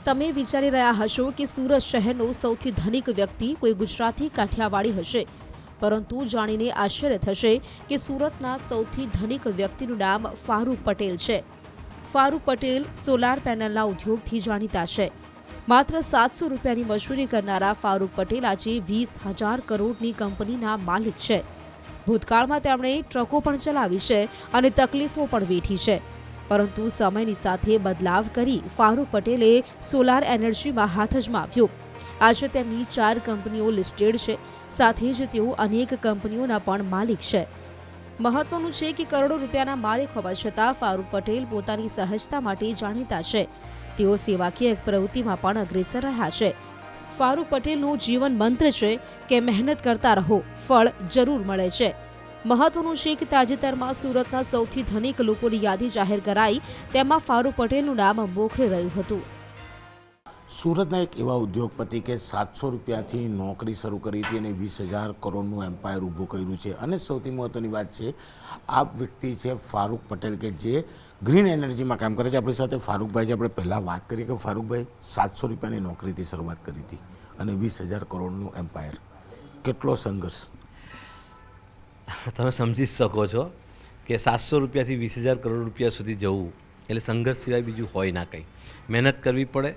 તમે વિચારી રહ્યા હશો કે સુરત શહેરનો સૌથી ધનિક વ્યક્તિ કોઈ ગુજરાતી કાઠિયાવાડી હશે, પરંતુ જાણીને આશ્ચર્ય થશે કે સુરતના સૌથી ધનિક વ્યક્તિનું નામ ફારૂક પટેલ છે. ફારૂક પટેલ સોલાર પેનલના ઉદ્યોગથી જાણીતા છે. માત્ર 700 રૂપિયાની મજૂરી કરનારા ફારૂક પટેલ આજે 20,000 કરોડની કંપનીના માલિક છે. ભૂતકાળમાં તેમણે ટ્રકો પણ ચલાવી છે અને તકલીફો પણ વેઠી છે, પરંતુ સમયની સાથે બદલાવ કરી ફારૂક પટેલે સોલાર એનર્જીમાં હાથ અજમાવ્યો. આજે તેમની 4 કંપનીઓ લિસ્ટેડ છે, સાથે જ તેઓ અનેક કંપનીઓના પણ માલિક છે. મહત્વનું છે કે કરોડો રૂપિયાના માલિક હોવા છતાં ફારૂક પટેલ પોતાની સહજતા માટે જાણીતા છે. તેઓ સેવાકીય પ્રવૃત્તિમાં પણ અગ્રેસર રહ્યા છે. ફારૂક પટેલનું જીવન મંત્ર છે કે મહેનત કરતા રહો, ફળ જરૂર મળે છે. મહત્વનું છે કે તાજેતરમાં સુરતના સૌથી ધનિક લોકોની યાદી જાહેર કરાઈ, તેમાં ફારૂક પટેલનું નામ મોખરે રહ્યું હતું. સુરતના એક એવા ઉદ્યોગપતિ કે 700 રૂપિયાથી નોકરી શરૂ કરી હતી અને 20,000 કરોડનું એમ્પાયર ઊભું કર્યું છે. અને સૌથી મહત્ત્વની વાત છે, આ વ્યક્તિ છે ફારૂક પટેલ કે જે ગ્રીન એનર્જીમાં કામ કરે છે. આપણી સાથે ફારૂકભાઈ છે. આપણે પહેલાં વાત કરીએ કે ફારૂકભાઈ 700 રૂપિયાની નોકરીથી શરૂઆત કરી હતી અને 20,000 કરોડનું એમ્પાયર. કેટલો સંઘર્ષ તમે સમજી શકો છો કે 700 રૂપિયાથી 20,000 કરોડ રૂપિયા સુધી જવું એટલે સંઘર્ષ સિવાય બીજું હોય ના કંઈ. મહેનત કરવી પડે,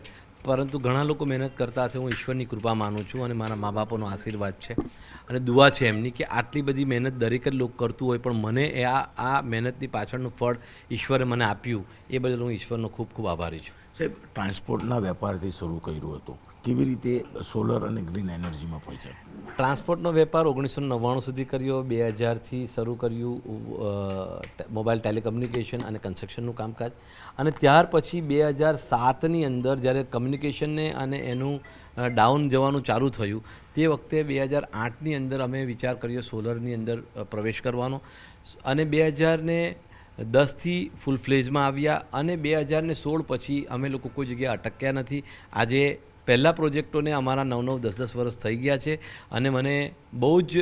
પરંતુ ઘણા લોકો મહેનત કરતા હશે. હું ઈશ્વરની કૃપા માનું છું અને મારા મા બાપોનો આશીર્વાદ છે અને દુઆ છે એમની કે આટલી બધી મહેનત દરેક જ લોકો કરતું હોય, પણ મને આ મહેનતની પાછળનું ફળ ઈશ્વરે મને આપ્યું, એ બદલ હું ઈશ્વરનો ખૂબ ખૂબ આભારી છું. સાહેબ, ટ્રાન્સપોર્ટના વેપારથી શરૂ કર્યું હતું, કેવી રીતે સોલર અને ગ્રીન એનર્જીમાં પહોંચ્યા? ટ્રાન્સપોર્ટનો વેપાર 1999 સુધી કર્યો. 2000થી શરૂ કર્યું મોબાઈલ ટેલિકમ્યુનિકેશન અને કન્સ્ટ્રક્શનનું કામકાજ, અને ત્યાર પછી 2007ની અંદર જ્યારે કમ્યુનિકેશનને અને એનું ડાઉન જવાનું ચાલુ થયું, તે વખતે 2008ની અંદર અમે વિચાર કર્યો સોલરની અંદર પ્રવેશ કરવાનો, અને 2010થી ફૂલ ફ્લેજમાં આવ્યા, અને 2016 પછી અમે લોકો કોઈ જગ્યાએ અટક્યા નથી. આજે પહેલાં પ્રોજેક્ટોને અમારા 9-9, 10-10 વર્ષ થઈ ગયા છે, અને મને બહુ જ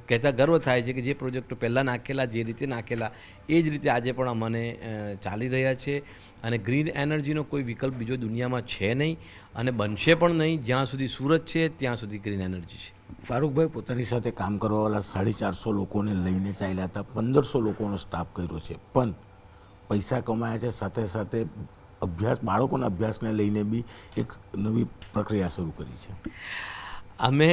કહેતા ગર્વ થાય છે કે જે પ્રોજેક્ટો પહેલાં નાખેલા, જે રીતે નાખેલા એ જ રીતે આજે પણ અમને ચાલી રહ્યા છે. અને ગ્રીન એનર્જીનો કોઈ વિકલ્પ બીજો દુનિયામાં છે નહીં અને બનશે પણ નહીં. જ્યાં સુધી સુરત છે ત્યાં સુધી ગ્રીન એનર્જી છે. ફારૂકભાઈ પોતાની સાથે કામ કરવાવાળા 450 લોકોને લઈને ચાલ્યા હતા. 1500 લોકોનો સ્ટાફ કર્યો છે, પણ પૈસા કમાયા છે, સાથે સાથે બાળકોના અભ્યાસને લઈને બી એક નવી પ્રક્રિયા શરૂ કરી છે. અમે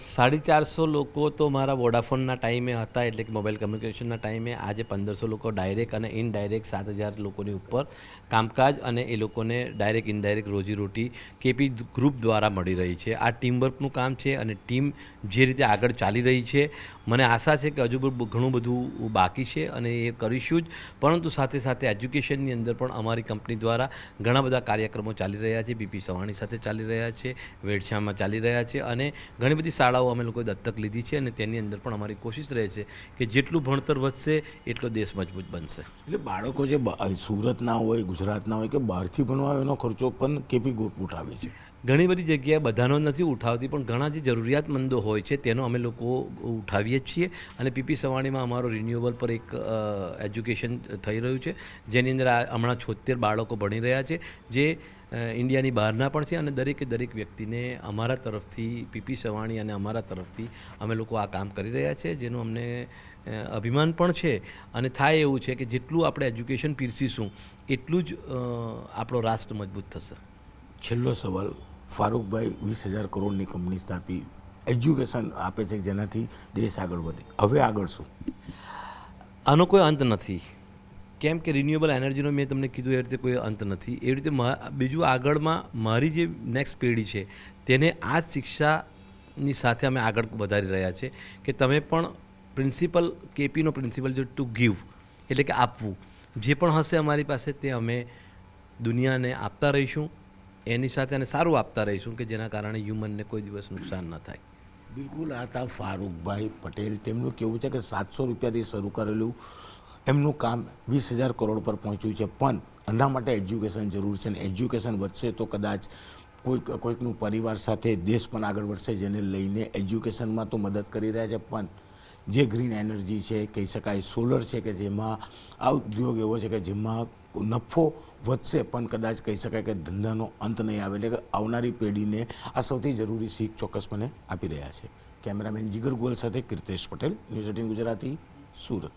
450 લોકો તો મારા વોડાફોનના ટાઈમે હતા, એટલે કે મોબાઈલ કમ્યુનિકેશનના ટાઈમે. આજે 1500 લોકો ડાયરેક્ટ અને ઇનડાયરેક્ટ 7000 લોકોની ઉપર કામકાજ, અને એ લોકોને ડાયરેક્ટ ઇનડાયરેક્ટ રોજીરોટી કેપી ગ્રુપ દ્વારા મળી રહી છે. આ ટીમવર્કનું કામ છે, અને ટીમ જે રીતે આગળ ચાલી રહી છે, મને આશા છે કે હજુ ઘણું બધું બાકી છે અને એ કરીશું જ. પરંતુ સાથે સાથે એજ્યુકેશનની અંદર પણ અમારી કંપની દ્વારા ઘણા બધા કાર્યક્રમો ચાલી રહ્યા છે. પીપી સવાણી સાથે ચાલી રહ્યા છે, વેડછામાં ચાલી રહ્યા છે, અને ઘણી બધી શાળાઓ અમે લોકોએ દત્તક લીધી છે, અને તેની અંદર પણ અમારી કોશિશ રહે છે કે જેટલું ભણતર વધશે એટલો દેશ મજબૂત બનશે. એટલે બાળકો જે સુરતના હોય, ગુજરાતના હોય કે બહારથી ભણવા એનો ખર્ચો પણ કેપી ગ્રુપ ઉઠાવે છે. ઘણી બધી જગ્યાએ બધાનો નથી ઉઠાવતી, પણ ઘણા જે જરૂરિયાતમંદો હોય છે તેનો અમે લોકો ઉઠાવીએ જ છીએ. અને પીપી સવાણીમાં અમારો રિન્યુએબલ પર એક એજ્યુકેશન થઈ રહ્યું છે, જેની અંદર હમણાં 76 બાળકો ભણી રહ્યા છે, જે ઇન્ડિયાની બહારના પણ છે, અને દરેકે દરેક વ્યક્તિને અમારા તરફથી, પીપી સવાણી અને અમારા તરફથી અમે લોકો આ કામ કરી રહ્યા છે, જેનું અમને અભિમાન પણ છે. અને થાય એવું છે કે જેટલું આપણે એજ્યુકેશન પીરસીશું એટલું જ આપણો રાષ્ટ્ર મજબૂત થશે. છેલ્લો સવાલ, ફારૂકભાઈ 20,000 કરોડની કંપની સ્થાપી, એજ્યુકેશન આપે છે જેનાથી દેશ આગળ વધે. હવે આગળ શું? આનો કોઈ અંત નથી, કેમ કે રિન્યુએબલ એનર્જીનો મેં તમને કીધું એ રીતે કોઈ અંત નથી. એવી રીતે બીજું આગળમાં મારી જે નેક્સ્ટ પેઢી છે તેને આ જ શિક્ષાની સાથે અમે આગળ વધારી રહ્યા છે કે તમે પણ પ્રિન્સિપલ, કેપીનો પ્રિન્સિપલ જો ટુ ગીવ, એટલે કે આપવું, જે પણ હશે અમારી પાસે તે અમે દુનિયાને આપતા રહીશું, એની સાથે અને સારું આપતા રહીશું કે જેના કારણે હ્યુમનને કોઈ દિવસ નુકસાન ન થાય. બિલકુલ. આ હતા ફારૂકભાઈ પટેલ. તેમનું કહેવું છે કે 700 રૂપિયાથી શરૂ કરેલું એમનું કામ 20,000 કરોડ પર પહોંચ્યું છે, પણ એના માટે એજ્યુકેશન જરૂર છે, અને એજ્યુકેશન વધશે તો કદાચ કોઈકનું પરિવાર સાથે દેશ પણ આગળ વધશે, જેને લઈને એજ્યુકેશનમાં તો મદદ કરી રહ્યા છે, પણ જે ગ્રીન એનર્જી છે, કહી શકાય સોલર છે, કે જેમાં આ ઉદ્યોગ એવો છે કે જેમાં નફો વધશે પણ કદાચ કહી શકાય કે ધંધાનો અંત નહીં આવે. એટલે કે આવનારી પેઢીને આ સૌથી જરૂરી શીખ ચોક્કસપણે આપી રહ્યા છે. કેમેરામેન જીગર ગોલ સાથે કીર્તેશ પટેલ, ન્યૂઝ 18 ગુજરાતી, સુરત.